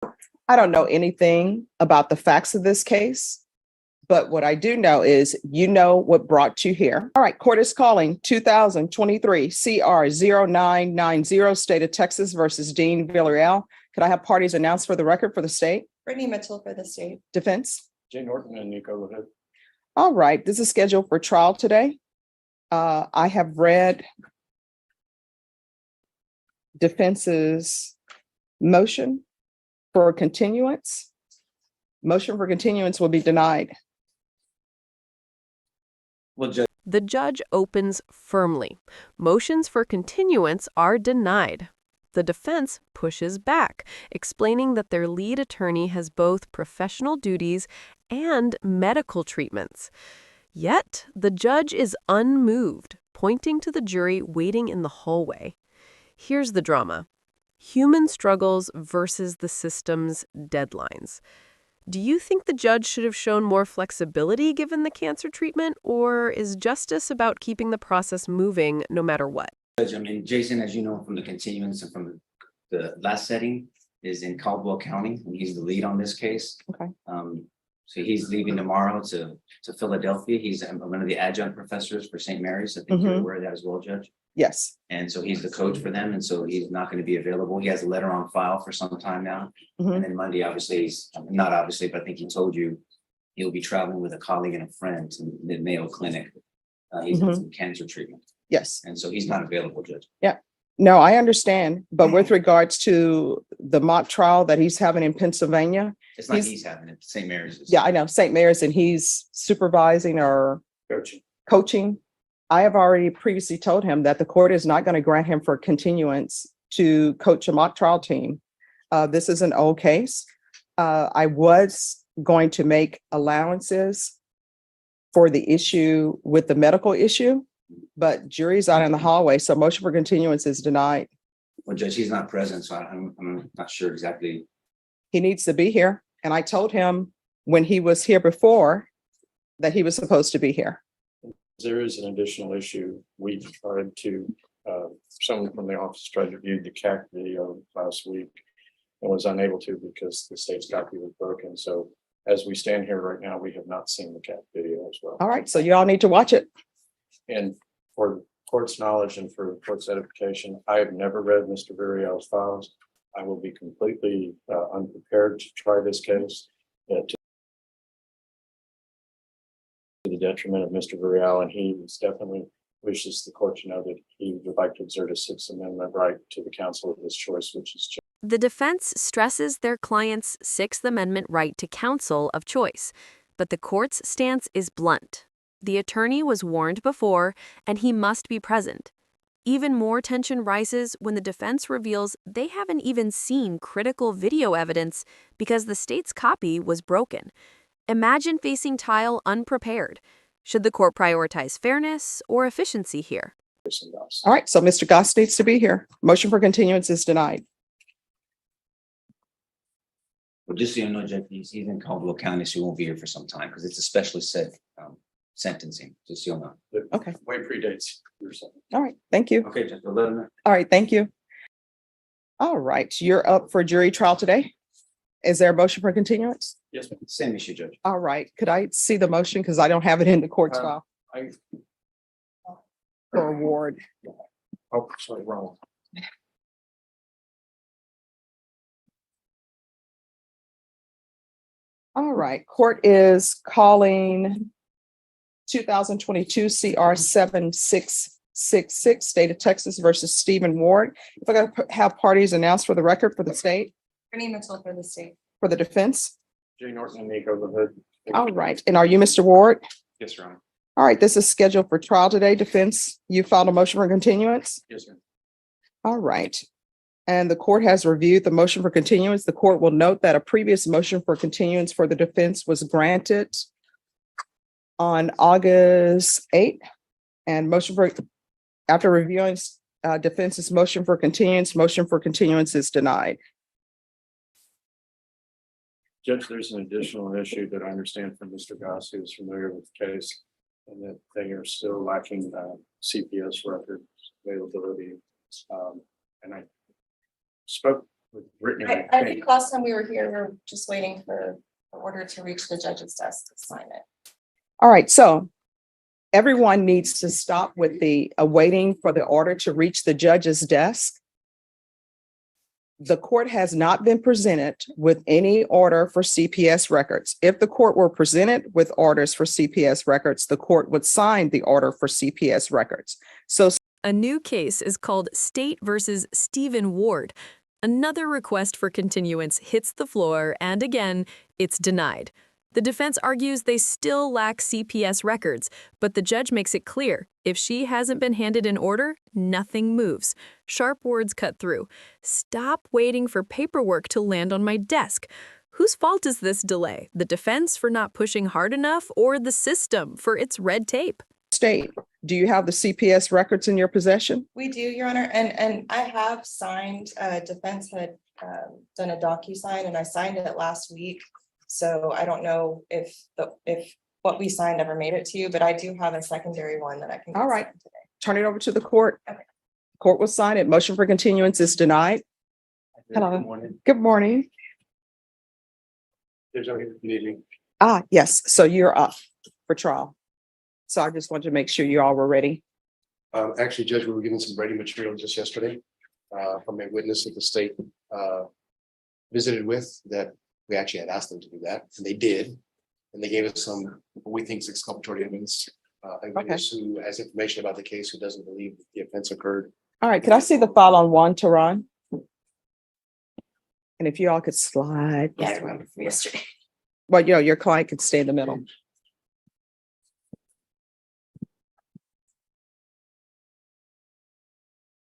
I don't know anything about the facts of this case, but what I do know is you know what brought you here. All right, court is calling 2023 CR 0990, State of Texas versus Dean Villarreal. Could I have parties announced for the record for the state? Brittany Mitchell for the state. Defense? Jay Norton and Nico LaHood. All right, this is scheduled for trial today. I have read defense's motion for continuance. Motion for continuance will be denied. The judge opens firmly. Motions for continuance are denied. The defense pushes back, explaining that their lead attorney has both professional duties and medical treatments. Yet, the judge is unmoved, pointing to the jury waiting in the hallway. Here's the drama: human struggles versus the system's deadlines. Do you think the judge should have shown more flexibility given the cancer treatment, or is justice about keeping the process moving no matter what? Judge, I mean, Jason, as you know from the continuance and from the last setting, is in Caldwell County, and he's the lead on this case. Okay. So he's leaving tomorrow to Philadelphia. He's one of the adjunct professors for St. Mary's. I think you're aware of that as well, Judge. Yes. And so he's the coach for them, and so he's not going to be available. He has a letter on file for some time now. And then Monday, obviously, not obviously, but I think he told you he'll be traveling with a colleague and a friend to the Mayo Clinic. He's in some cancer treatment. Yes. And so he's not available, Judge. Yeah. No, I understand. But with regards to the mock trial that he's having in Pennsylvania. It's not he's having it, St. Mary's. Yeah, I know, St. Mary's, and he's supervising or coaching. I have already previously told him that the court is not going to grant him for continuance to coach a mock trial team. This is an old case. I was going to make allowances for the issue with the medical issue, but jury's out in the hallway, so motion for continuance is denied. Well, Judge, he's not present, so I'm not sure exactly. He needs to be here, and I told him when he was here before that he was supposed to be here. There is an additional issue. We tried to, someone from the office tried to view the CAC video last week and was unable to because the state's copy was broken. So as we stand here right now, we have not seen the CAC video as well. All right, so you all need to watch it. And for the court's knowledge and for the court's edification, I have never read Mr. Villarreal's files. I will be completely unprepared to try this case to the detriment of Mr. Villarreal, and he definitely wishes the court to know that he would like to exert a Sixth Amendment right to the counsel of his choice, which is just. The defense stresses their client's Sixth Amendment right to counsel of choice, but the court's stance is blunt. The attorney was warned before, and he must be present. Even more tension rises when the defense reveals they haven't even seen critical video evidence because the state's copy was broken. Imagine facing trial unprepared. Should the court prioritize fairness or efficiency here? All right, so Mr. Goss needs to be here. Motion for continuance is denied. Well, just so you know, Judge, he's in Caldwell County, so he won't be here for some time because it's a specially set sentencing, just so you'll know. Okay. Way predates your second. All right, thank you. Okay, Judge, we'll let him know. All right, thank you. All right, you're up for jury trial today. Is there a motion for continuance? Yes, ma'am. Same issue, Judge. All right, could I see the motion? Because I don't have it in the court's file for award. Oh, sorry, wrong. All right, court is calling 2022 CR 7666, State of Texas versus Stephen Ward. If I got to have parties announced for the record for the state, Brittany Mitchell for the state. for the defense. Jay Norton and Nico LaHood. All right, and are you Mr. Ward? Yes, Your Honor. All right, this is scheduled for trial today. Defense, you filed a motion for continuance? Yes, ma'am. All right. And the court has reviewed the motion for continuance. The court will note that a previous motion for continuance for the defense was granted on August 8th. And after reviewing defense's motion for continuance is denied. Judge, there's an additional issue that I understand from Mr. Goss, who is familiar with the case, and that they are still lacking CPS records availability. And I spoke Written. I think last time we were here, we were just waiting for the order to reach the judge's desk to sign it. All right, so everyone needs to stop with the waiting for the order to reach the judge's desk. The court has not been presented with any order for CPS records. If the court were presented with orders for CPS records, the court would sign the order for CPS records. So A new case is called State versus Stephen Ward. Another request for continuance hits the floor, and again, it's denied. The defense argues they still lack CPS records, but the judge makes it clear, if she hasn't been handed an order, nothing moves. Sharp words cut through. Stop waiting for paperwork to land on my desk. Whose fault is this delay? The defense for not pushing hard enough, or the system for its red tape? State, do you have the CPS records in your possession? We do, Your Honor, and I have signed, defense had done a DocuSign and I signed it last week. So I don't know if what we signed ever made it to you, but I do have a secondary one that I can. All right. send today. Turn it over to the court. Okay. Court will sign it. Motion for continuance is denied. Hello. Good morning. Good morning. There's only good evening. Yes, so you're up for trial. So I just wanted to make sure you all were ready. Actually, Judge, we were given some writing material just yesterday from a witness that the state visited with, that we actually had asked them to do that, and they did. And they gave us some, what we think is exculpatory evidence. A witness who has information about the case, who doesn't believe that the offense occurred. All right, could I see the file on Juan Tehran? And if you all could slide. Yeah, I remember from yesterday. Well, your client could stay in the middle.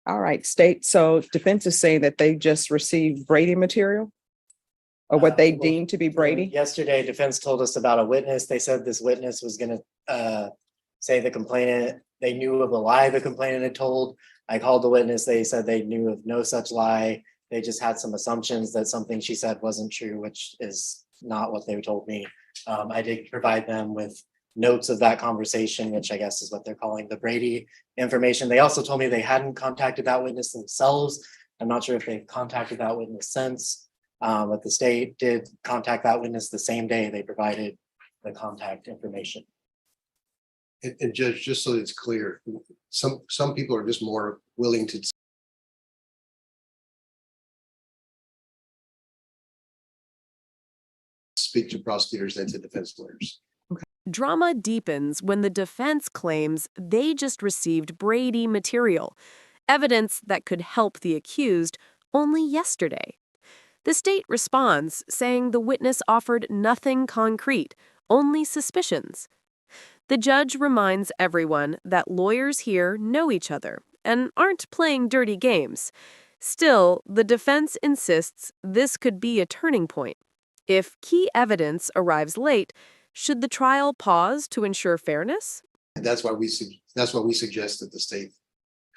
All right, state. So defense is saying that they just received Brady material? Or what they Well, deem to be Brady? Yesterday, defense told us about a witness. They said this witness was gonna say the complainant, they knew of a lie the complainant had told. I called the witness. They said they knew of no such lie. They just had some assumptions that something she said wasn't true, which is not what they told me. I did provide them with notes of that conversation, which I guess is what they're calling the Brady information. They also told me they hadn't contacted that witness themselves. I'm not sure if they've contacted that witness since. But the state did contact that witness the same day they provided the contact information. And Judge, just so it's clear, some people are just more willing to speak to prosecutors than to defense lawyers. Drama deepens when the defense claims they just received Brady material, evidence that could help the accused only yesterday. The state responds, saying the witness offered nothing concrete, only suspicions. The judge reminds everyone that lawyers here know each other and aren't playing dirty games. Still, the defense insists this could be a turning point. If key evidence arrives late, should the trial pause to ensure fairness? And that's why we suggest that the state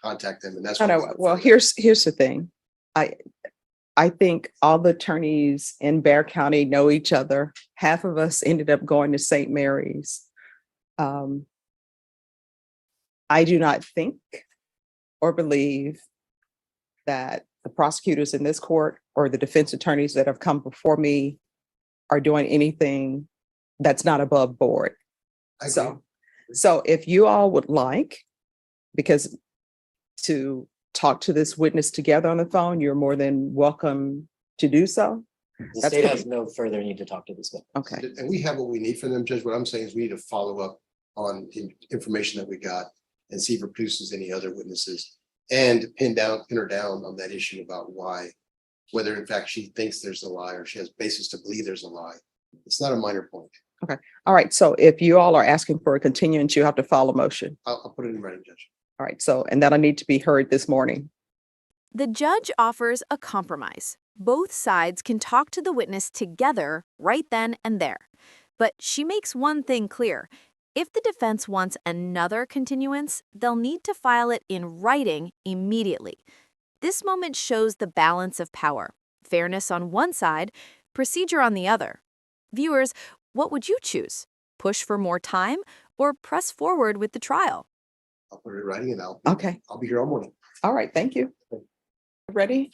contact them, and that's. I know. Well, here's the thing. I think all the attorneys in Bexar County know each other. Half of us ended up going to St. Mary's. I do not think or believe that the prosecutors in this court or the defense attorneys that have come before me are doing anything that's not above board. So if you all would like, because to talk to this witness together on the phone, you're more than welcome to do so. The That's state good. has no further need to talk to this witness. Okay. And we have what we need from them, Judge. What I'm saying is we need to follow up on the information that we got and see if it produces any other witnesses, and pin her down on that issue about why, whether in fact she thinks there's a lie or she has basis to believe there's a lie. It's not a minor point. All right. So if you all are asking for a continuance, you have to file a motion. I'll put it in writing, Judge. All right. So, and that'll need to be heard this morning. The judge offers a compromise. Both sides can talk to the witness together right then and there. But she makes one thing clear. If the defense wants another continuance, they'll need to file it in writing immediately. This moment shows the balance of power. Fairness on one side, procedure on the other. Viewers, what would you choose? Push for more time or press forward with the trial? I'll put it in writing and Okay. I'll be here all morning. All right. Thank you. Ready?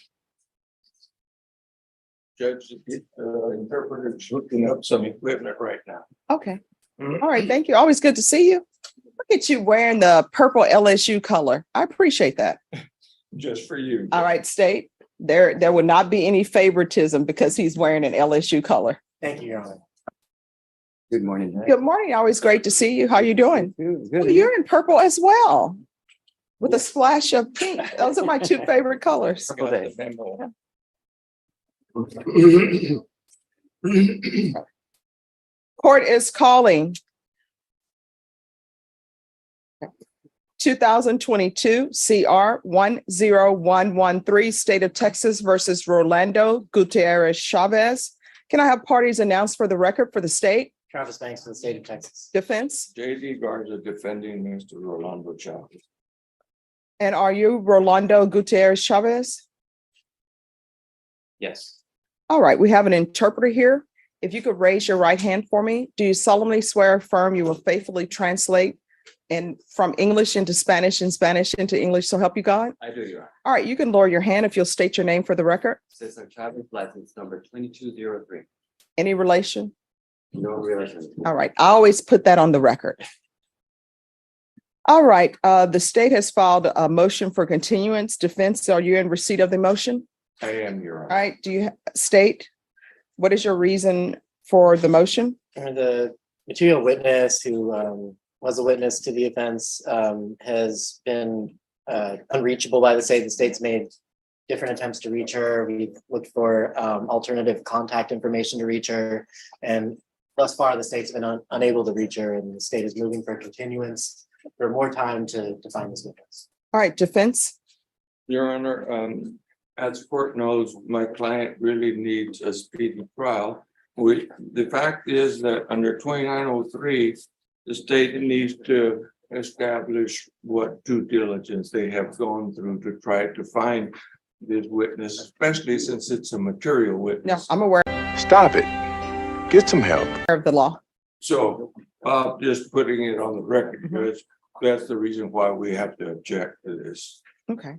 Judge, interpreter's looking up some equipment right now. Okay. All right. Thank you. Always good to see you. Look at you wearing the purple LSU color. I appreciate that. Just for you. All right, state. There will not be any favoritism because he's wearing an LSU color. Thank you, Your Honor. Good morning. Judge. Good morning. Always great to see you. How you doing? Good. Oh, you're in purple as well, with a splash of pink. Those are my two favorite colors. Court is calling 2022 CR 10113, State of Texas versus Rolando Gutierrez Chavez. Can I have parties announced for the record for the state? Travis Banks for the state of Texas. Defense? J.D. Garza defending Mr. Rolando Chavez. And are you Rolando Gutierrez Chavez? Yes. All right, we have an interpreter here. If you could raise your right hand for me, do you solemnly swear or affirm you will faithfully translate and from English into Spanish and Spanish into English, so help you God? I do, Your Honor. All right, you can lower your hand if you'll state your name for the record. Cesar Chavez, license number 2203. Any relation? No relation. All right, I always put that on the record. All right, the state has filed a motion for continuance. Defense, are you in receipt of the motion? I am, Your Honor. All right, do you state, what is your reason for the motion? The material witness who was a witness to the offense has been unreachable by the state. The state's made different attempts to reach her. We've looked for alternative contact information to reach her. And thus far, the state's been unable to reach her, and the state is moving for continuance for more time to find this witness. All right, defense. Your Honor, as the court knows, my client really needs a speedy trial. The fact is that under 2903, the state needs to establish what due diligence they have gone through to try to find this witness, especially since it's a material No, witness. I'm aware Stop it. Get some help. of the law. So just putting it on the record, because that's the reason why we have to object to this. Okay.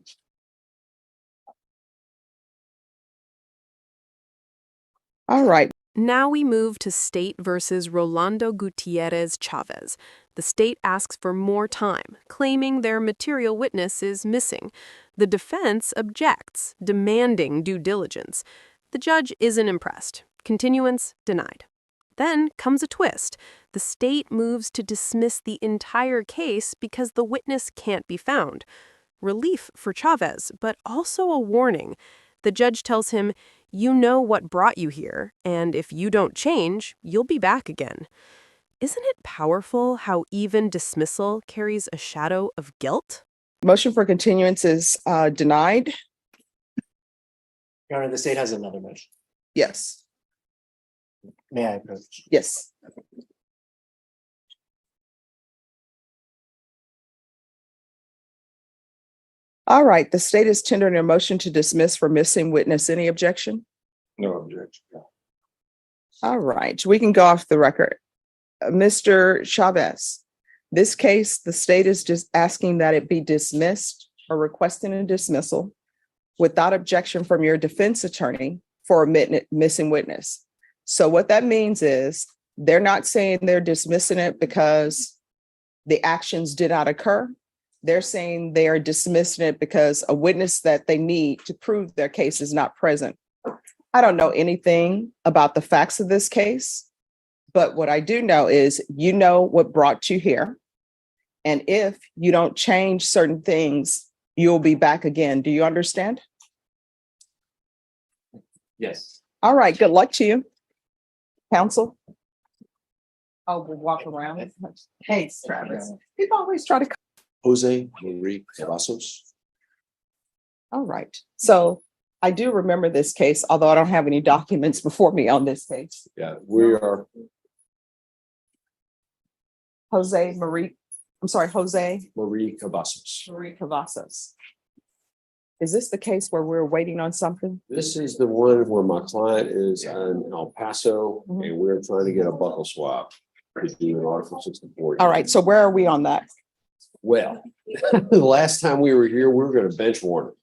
All right. Now we move to State versus Rolando Gutierrez Chavez. The state asks for more time, claiming their material witness is missing. The defense objects, demanding due diligence. The judge isn't impressed. Continuance denied. Then comes a twist. The state moves to dismiss the entire case because the witness can't be found. Relief for Chavez, but also a warning. The judge tells him, "You know what brought you here, and if you don't change, you'll be back again." Isn't it powerful how even dismissal carries a shadow of guilt? Motion for continuance is denied. Your Honor, the state has another motion. Yes. May I approach? Yes. All right, the state is tendering a motion to dismiss for missing witness. Any objection? No objection. All right, we can go off the record. Mr. Chavez, this case, the state is just asking that it be dismissed or requesting a dismissal without objection from your defense attorney for a missing witness. So what that means is they're not saying they're dismissing it because the actions did not occur. They're saying they are dismissing it because a witness that they need to prove their case is not present. I don't know anything about the facts of this case, but what I do know is you know what brought you here. And if you don't change certain things, you'll be back again. Do you understand? Yes. All right, good luck to you. Counsel? Oh, we'll walk around. Hey, Travis. People always try to. Jose Marie Cavazos. All right. So I do remember this case, although I don't have any documents before me on this case. Yeah, we are. Jose Marie Marie Cavazos. Marie Cavazos. Is this the case where we're waiting on something? This is the one where my client is in El Paso and we're trying to get a buckle swap to do an Article 64. All right. So where are we on that? Well, the last time we were here, we were going to bench warrant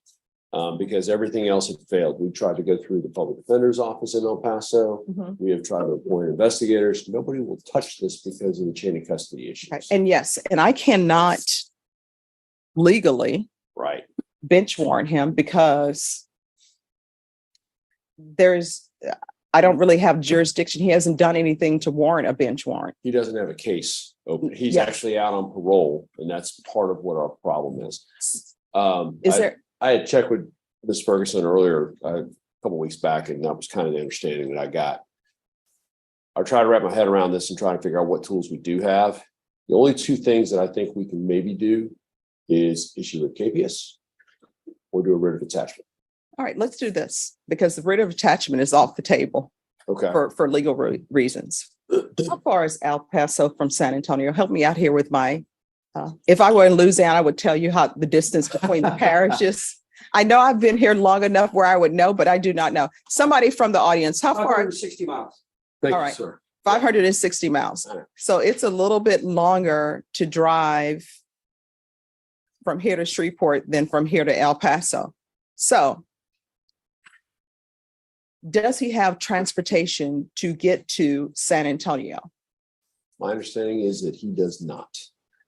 Because everything else had failed. We tried to go through the public defender's office in El Paso. Mhm. We have tried to appoint investigators. Nobody will touch this because of the chain of custody issues. Okay. And yes, and I cannot legally Right. bench warrant him because I don't really have jurisdiction. He hasn't done anything to warrant a bench warrant. He doesn't have a case open. He's Yes. actually out on parole, and that's part of what our problem is. I had checked with Ms. Ferguson earlier, a couple weeks back, and that was kind of the understanding that I got. I tried to wrap my head around this and try to figure out what tools we do have. The only two things that I think we can maybe do is issue a capias or do a writ of attachment. All right, let's do this because the writ of attachment is off the table Okay. for legal reasons. How far is El Paso from San Antonio? Help me out here with my, if I were in Louisiana, I would tell you how the distance between the parishes. I know I've been here long enough where I would know, but I do not know. Somebody from the audience, how far? 60 miles. Thank All you, right. sir. 560 miles. All right. So it's a little bit longer to drive from here to Shreveport than from here to El Paso. So does he have transportation to get to San Antonio? My understanding is that he does not.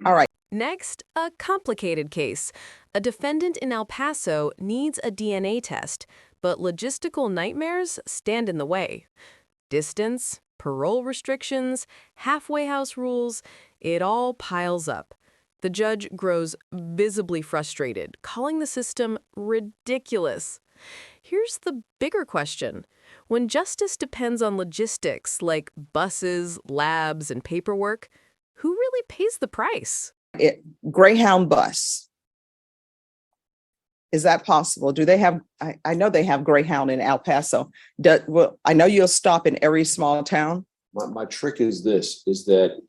All right. Next, a complicated case. A defendant in El Paso needs a DNA test, but logistical nightmares stand in the way. Distance, parole restrictions, halfway house rules, it all piles up. The judge grows visibly frustrated, calling the system ridiculous. Here's the bigger question. When justice depends on logistics like buses, labs, and paperwork, who really pays the price? Greyhound bus. Is that possible? Do they have, I know they have Greyhound in El Paso. Well, I know you'll stop in every small town. My trick is this, is that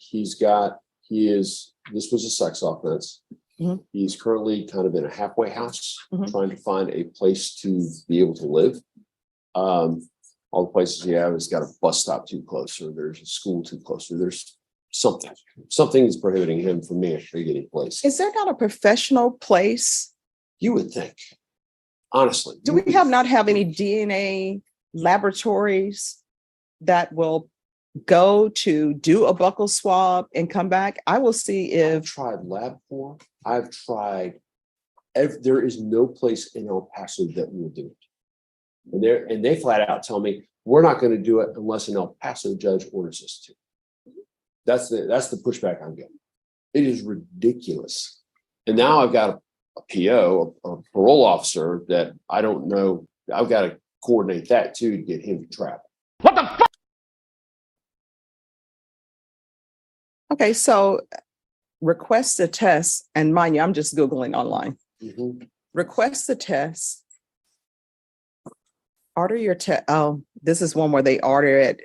this was a sex offense. Mhm. He's currently kind of in a halfway house, Mhm. trying to find a place to be able to live. All the places you have has got a bus stop too close, or there's a school too close, or there's something is prohibiting him from being a getting place. Is there not a professional place? You would think, honestly. Do we not have any DNA laboratories that will go to do a buccal swab and come back? I will see I've if, tried LabCorp. I've tried. There is no place in El Paso that will do it. And they flat out tell me, we're not going to do it unless an El Paso judge orders us to. That's the pushback I'm getting. It is ridiculous. And now I've got a PO, a parole officer that I don't know. I've got to coordinate that too to get him to travel. okay, so request a test, and mind you, I'm just Googling online. Mhm. Request the test. Order your test. Oh, this is one where they order it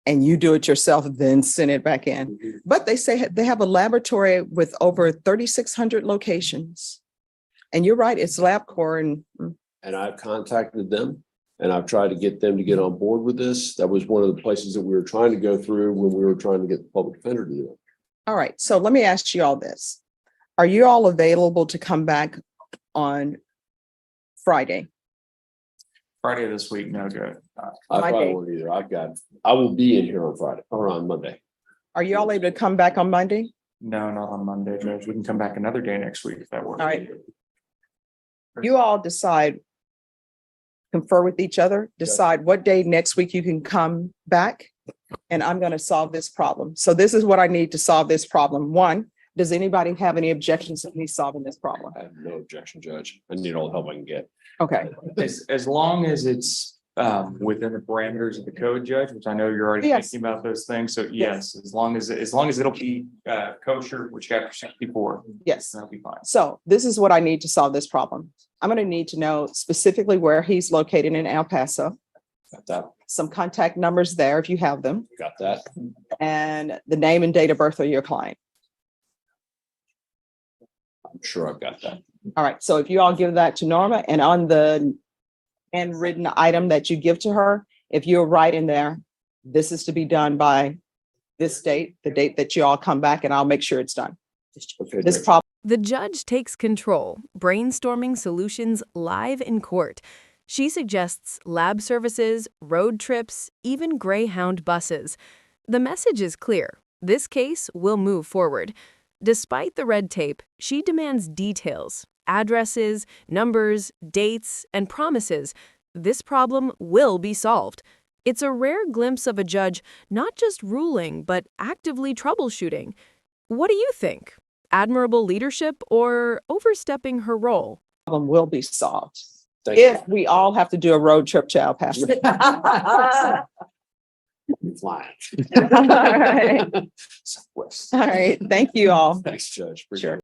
and you do it yourself, then send it back in. Mhm. But they say they have a laboratory with over 3,600 locations. And you're right, it's LabCorp and And I've contacted them and I've tried to get them to get on board with this. That was one of the places that we were trying to go through when we were trying to get the public defender to do it. all right, so let me ask you all this. Are you all available to come back on Friday? Friday this week, no good. I My probably day. won't either. I will be in here on Friday or on Monday. Are you all able to come back on Monday? No, not on Monday, Judge. We can come back another day next week if that works. All right. You all decide, confer with each other, decide what day next week you can come back. And I'm going to solve this problem. So this is what I need to solve this problem. One, does anybody have any objections to me solving this problem? I have no objection, Judge. I need all the help I can get. Okay, As long as it's within the parameters of the code, Judge, which I know you're already Yes. thinking about those things. So yes, as long as it'll be kosher, which chapter 64, yes. that'll be fine. So this is what I need to solve this problem. I'm going to need to know specifically where he's located in El Paso, Got that? some contact numbers there if you have them, Got that? and the name and date of birth of your client. I'm sure I've got that. All right, so if you all give that to Norma, and on the handwritten item that you give to her, if you're right in there, this is to be done by this date, the date that you all come back, and I'll make sure it's done. Okay, This Judge. problem The judge takes control, brainstorming solutions live in court. She suggests lab services, road trips, even Greyhound buses. The message is clear. This case will move forward. Despite the red tape, she demands details, addresses, numbers, dates, and promises. This problem will be solved. It's a rare glimpse of a judge not just ruling, but actively troubleshooting. What do you think? Admirable leadership or overstepping her role? will be solved. Thank you. If we all have to do a road trip to El Paso. Flying. All right. Southwest. All right. Thank you all. Thanks, Judge. Appreciate Sure. it.